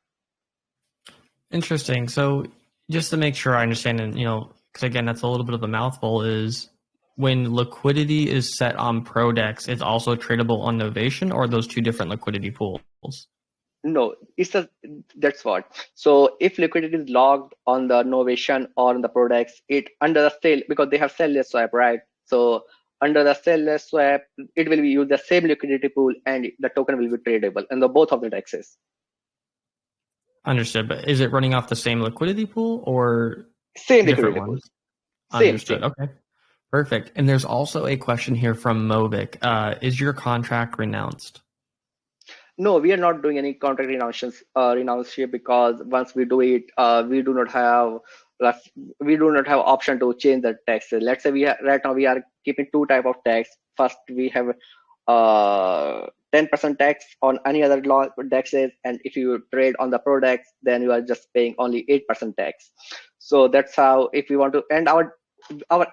Interesting. So just to make sure I understand, and because again, that's a little bit of a mouthful, is when liquidity is set on ProDEX, it's also tradable on Novation, or are those 2 different liquidity pools? No, that's what. So if liquidity is logged on the Novation or on the ProDEX, it under the sale, because they have sell-less swap, right? So under the sell-less swap, it will be use the same liquidity pool and the token will be tradable in the both of the DEXs. Understood. But is it running off the same liquidity pool or same different liquidity ones? Pool. Understood. Same. Okay. Perfect. And there's also a question here from Movic. Is your contract renounced? No, we are not doing any contract renouncement because once we do it, like, we do not have option to change the taxes. Let's say right now we are keeping two type of tax. First, we have 10% tax on any other law taxes, and if you trade on the ProDEX, then you are just paying only 8% tax. So that's how, if we want to, and our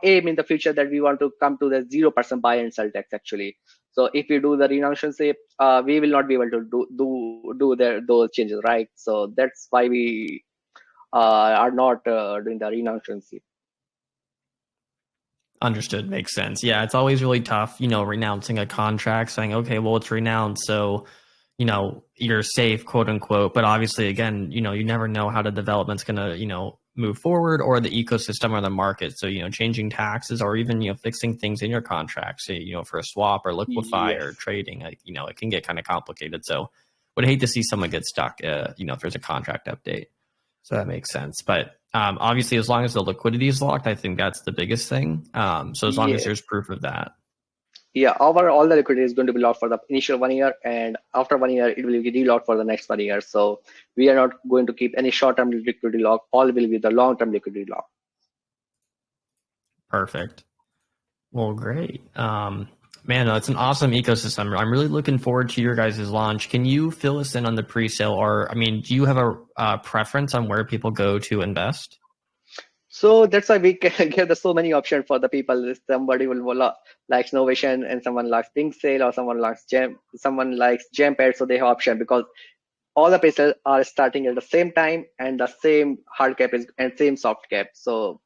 aim in the future that we want to come to the 0% buy and sell tax actually. So if we do the renouncement, we will not be able to those changes, right? So that's why we are not doing the renouncement. Understood. Makes sense. Yeah, it's always really tough, renouncing a contract, saying, okay, well, it's renounced, so, you're safe, quote unquote. But obviously, again, you never know how the development's going to, move forward, or the ecosystem or the market. So, changing taxes, or even, fixing things in your contract, say, for a swap or liquefy Yes. or trading, it can get kind of complicated. So would hate to see someone get stuck, if there's a contract update. So that makes sense. But obviously, as long as the liquidity is locked, I think that's the biggest thing. So as long as Yes. there's proof of that. Yeah, all the liquidity is going to be locked for the initial 1 year, and after 1 year, it will be relocked for the next 1 year. So we are not going to keep any short-term liquidity lock. All will be the long-term liquidity lock. Perfect. Well, great. Man, it's an awesome ecosystem. I'm really looking forward to your guys' launch. Can you fill us in on the pre-sale, or do you have a preference on where people go to invest? So that's why we give so many options for the people. Somebody will likes Novation, and someone likes Pink Sale, or someone likes Gempad. So they have option because all the pieces are starting at the same time, and the same hard cap is and same soft cap. So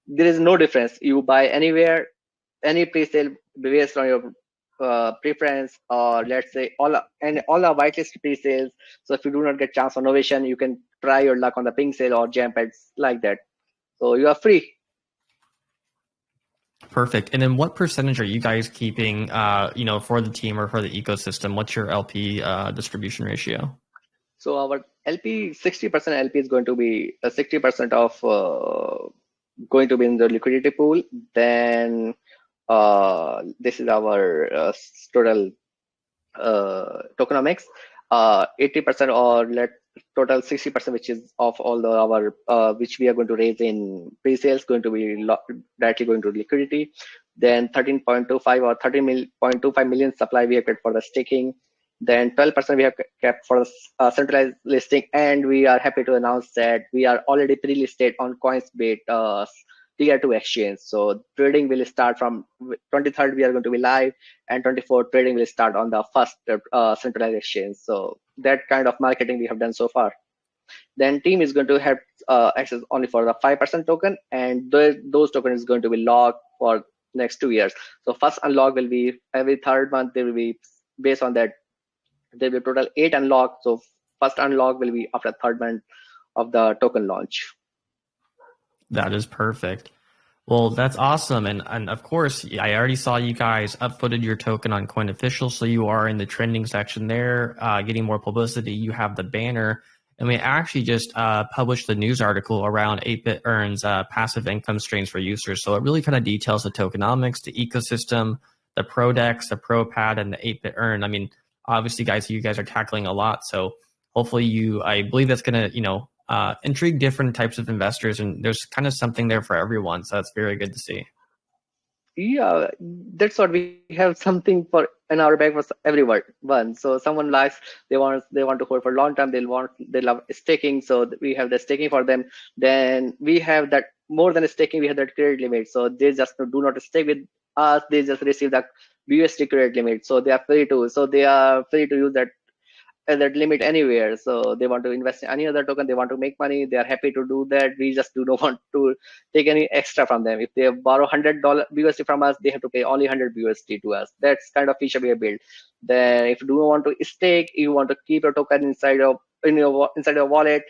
there is no difference. You buy anywhere, any pre-sale based on your preference, or let's say all our whitelist pre-sales. So if you do not get chance on Novation, you can try your luck on the Pink Sale or Gempads like that. So you are free. Perfect. And then what percentage are you guys keeping, for the team or for the ecosystem? What's your LP distribution ratio? So our LP, 60% LP is going to be 60% of going to be in the liquidity pool. Then this is our total tokenomics. 80% or total 60%, which is of all our which we are going to raise in pre-sales, going to be directly going to liquidity. Then 13.25 or 13.25 million supply we have kept for the staking. Then 12% we have kept for the centralized listing, and we are happy to announce that we are already pre-listed on Coinsbase tier 2 exchange. So trading will start from 23rd. We are going to be live, and 24th trading will start on the first centralized exchange. So that kind of marketing we have done so far. Then team is going to have access only for the 5% token, and those tokens is going to be locked for next 2 years. So first unlock will be every third month. There will be, based on that, there will be total 8 unlock. So first unlock will be after third month of the token launch. That is perfect. Well, that's awesome. And of course, I already saw you guys upvoted your token on Coin Official. So you are in the trending section there, getting more publicity. You have the banner. And we actually just published the news article around 8-Bit Earn's passive income streams for users. So it really kind of details the tokenomics, the ecosystem, the ProDEX, the ProPAD, and the 8-Bit Earn. Obviously, guys, you guys are tackling a lot. So hopefully I believe that's going to, intrigue different types of investors, and there's kind of something there for everyone. So that's very good to see. Yeah, that's what we have, something for in our bag for everyone. So someone likes, they want to hold for long term. They love staking. So we have the staking for them. Then we have that more than staking. We have that credit limit. So they just do not stake with us. They just receive the BUSD credit limit. So they are free to. So they are free to use that limit anywhere. So they want to invest in any other token, they want to make money, they are happy to do that. We just do not want to take any extra from them. If they borrow $100 BUSD from us, they have to pay only 100 BUSD to us. That's kind of feature we have built. Then if you do not want to stake, you want to keep your token inside your wallet,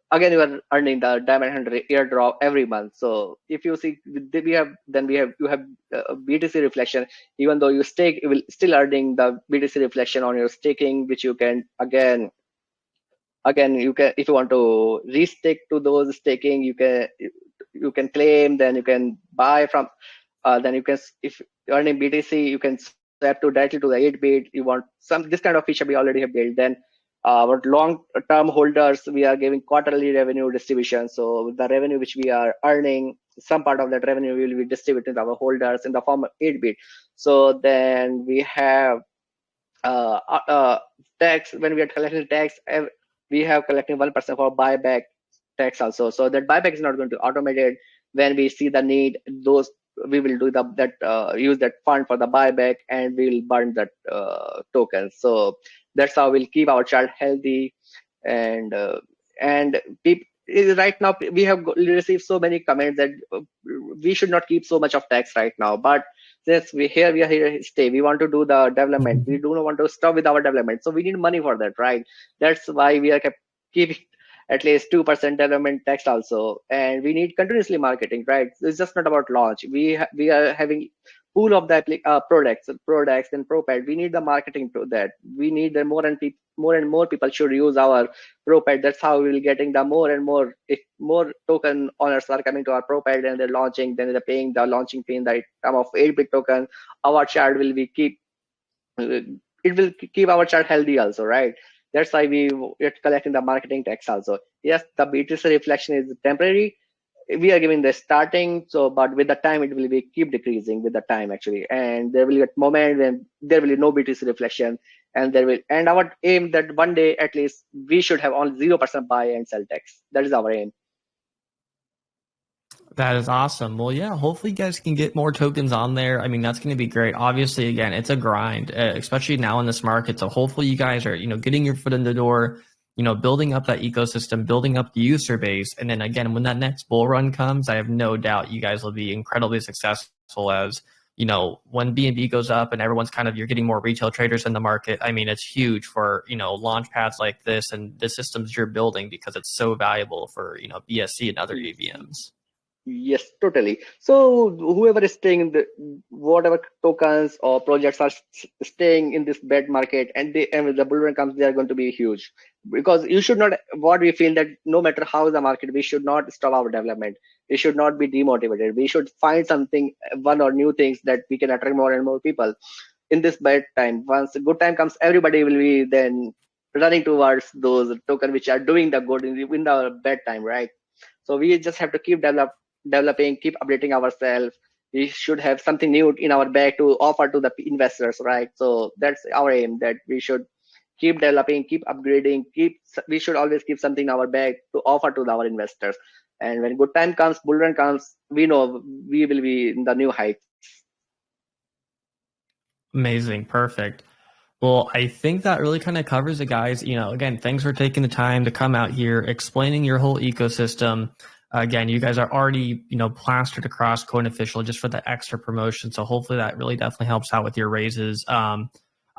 again you are earning the diamond 100 airdrop every month. So if you see, you have BTC Reflection. Even though you stake, you will still earning the BTC Reflection on your staking, which you can again you can, if you want to restake to those staking, you can claim. Then you can buy from then you can, if you're earning BTC, you can app to directly to the 8-bit. You want this kind of feature we already have built. Then our long-term holders, we are giving quarterly revenue distribution. So the revenue which we are earning, some part of that revenue will be distributed to our holders in the form of 8-bit. So then we have tax. When we are collecting tax, we have collecting 1% for buyback tax also. So that buyback is not going to automated. When we see the need, those we will do use that fund for the buyback, and we will burn that token. So that's how we'll keep our child healthy. And people, right now we have received so many comments that we should not keep so much of tax right now, but since we are here to stay, we want to do the development, we do not want to stop with our development, so we need money for that, right? That's why we are keeping at least 2% development tax also, and we need continuously marketing, right? It's just not about launch. We are having pool of the ProDEX and ProPAD. We need the marketing to that. We need the more and more people should use our ProPAD. That's how we'll getting the more and more. If more token owners are coming to our ProPAD and they're launching, then they're paying the launching fee in the term of 8-bit token. Our child will be it will keep our child healthy also, right? That's why we're collecting the marketing tax also. Yes, the BTC reflection is temporary. We are giving the starting, so but with the time it will be keep decreasing with the time actually, and there will be a moment when there will be no BTC reflection, and our aim that one day at least we should have only 0% buy and sell tax. That is our aim. That is awesome. Well, yeah, hopefully you guys can get more tokens on there. I mean, that's going to be great. Obviously, again, it's a grind, especially now in this market. So hopefully you guys are, getting your foot in the door, building up that ecosystem, building up the user base. And then again, when that next bull run comes, I have no doubt you guys will be incredibly successful as, when BNB goes up and everyone's you're getting more retail traders in the market. I mean, it's huge for, launch pads like this and the systems you're building because it's so valuable for, BSC and other EVMs. Yes, totally. So whoever is staying in whatever tokens or projects are staying in this bad market, and when the bull run comes, they are going to be huge. Because you should not. What we feel that no matter how the market, we should not stop our development. We should not be demotivated. We should find something, one or new things that we can attract more and more people in this bad time. Once a good time comes, everybody will be then running towards those tokens which are doing the good in the bad time, right? So we just have to keep developing, keep updating ourselves. We should have something new in our bag to offer to the investors, right? So that's our aim, that we should keep developing, keep upgrading, we should always keep something in our bag to offer to our investors. And when good time comes, bull run comes, we know we will be in the new heights. Amazing. Perfect. Well, I think that really kind of covers it, guys. Again, thanks for taking the time to come out here, explaining your whole ecosystem. Again, you guys are already, plastered across Coinofficial just for the extra promotion. So hopefully that really definitely helps out with your raises.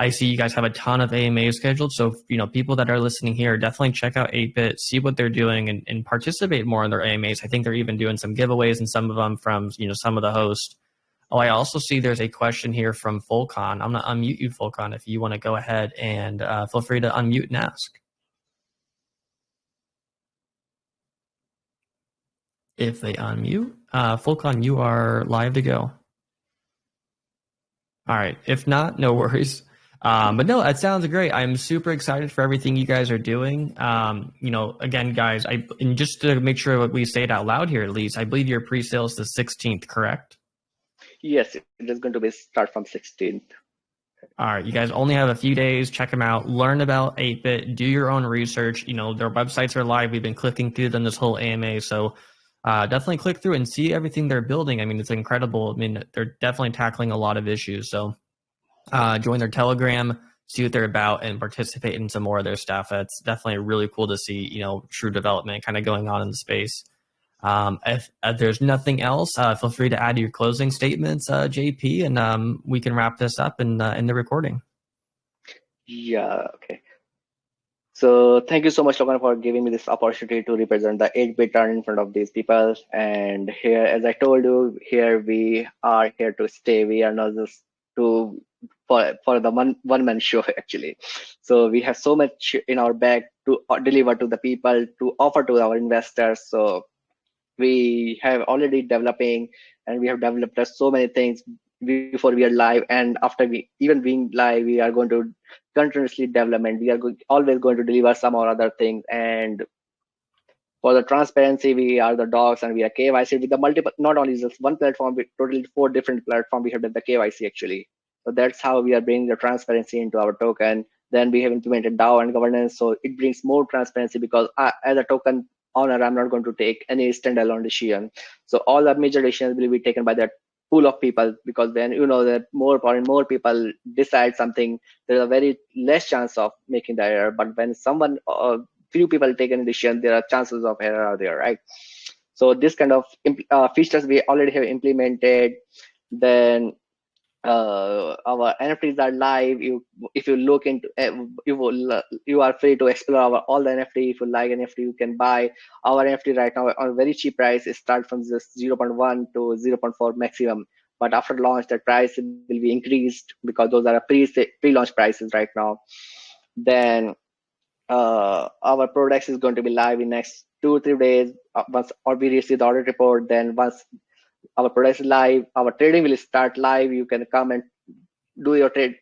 I see you guys have a ton of AMAs scheduled. So, people that are listening here, definitely check out 8-Bit, see what they're doing and participate more in their AMAs. I think they're even doing some giveaways and some of them from, some of the hosts. Oh, I also see there's a question here from Fulcon. I'm going to unmute you, Fulcon, if you want to go ahead and feel free to unmute and ask. If they unmute, Fulcon, you are live to go. All right. If not, no worries. But no, that sounds great. I'm super excited for everything you guys are doing. Again, guys, and just to make sure we say it out loud here, at least, I believe your pre-sale is the 16th, correct? Yes, it is going to be start from 16th. All right, you guys only have a few days. Check them out. Learn about 8-Bit. Do your own research. Their websites are live. We've been clicking through them this whole AMA. So definitely click through and see everything they're building. I mean, it's incredible. I mean, they're definitely tackling a lot of issues. So join their Telegram, see what they're about, and participate in some more of their stuff. It's definitely really cool to see, true development kind of going on in the space. If there's nothing else, feel free to add your closing statements, JP, and we can wrap this up in the recording. Yeah, okay. So thank you so much, Logan, for giving me this opportunity to represent the 8-bit turn in front of these people. And here, as I told you, here we are here to stay. We are not just for the one-man show, actually. So we have so much in our bag to deliver to the people, to offer to our investors. So we have already developing, and we have developed so many things before we are live, and after we even being live, we are going to continuously development. We are always going to deliver some or other things. And for the transparency, we are the docs and we are KYC with the multiple, not only just one platform, with totally 4 different platforms. We have done the KYC actually. So that's how we are bringing the transparency into our token. Then we have implemented DAO and governance, so it brings more transparency, because as a token owner, I'm not going to take any standalone decision. So all the major decisions will be taken by that pool of people, because then that more people decide something, there's a very less chance of making the error. But when someone few people take an decision, there are chances of error are there, right? So this kind of features we already have implemented. Then our NFTs are live. If you look into, you are free to explore all the NFT. If you like NFT, you can buy our NFT right now on a very cheap price. It starts from just 0.1 to 0.4 maximum. But after launch, the price will be increased, because those are pre-launch prices right now. Then our ProDEX is going to be live in next 2-3 days. Once we receive the audit report, then once our ProDEX is live, our trading will start live. You can come and do your trade,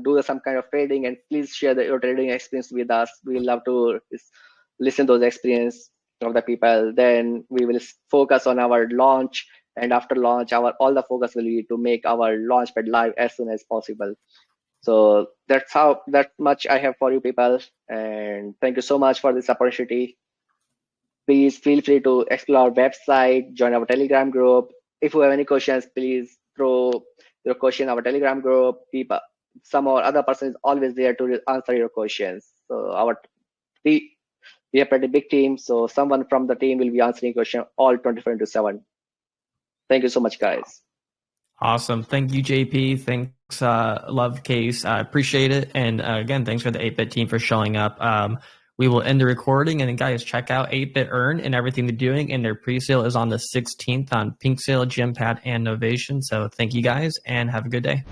do some kind of trading, and please share your trading experience with us. We love to listen to those experience of the people. Then we will focus on our launch, and after launch, all the focus will be to make our launchpad live as soon as possible. So that much I have for you people, and thank you so much for this opportunity. Please feel free to explore our website, join our Telegram group. If you have any questions, please throw your question in our Telegram group. Some or other person is always there to answer your questions. So we have a pretty big team, so someone from the team will be answering question all 24/7. Thank you so much, guys. Awesome. Thank you, JP. Thanks, Love Case. I appreciate it. And again, thanks for the 8-Bit team for showing up. We will end the recording. And then, guys, check out 8-Bit Earn and everything they're doing. And their pre-sale is on the 16th on Pink Sale, GemPad, and Novation. So thank you, guys, and have a good day.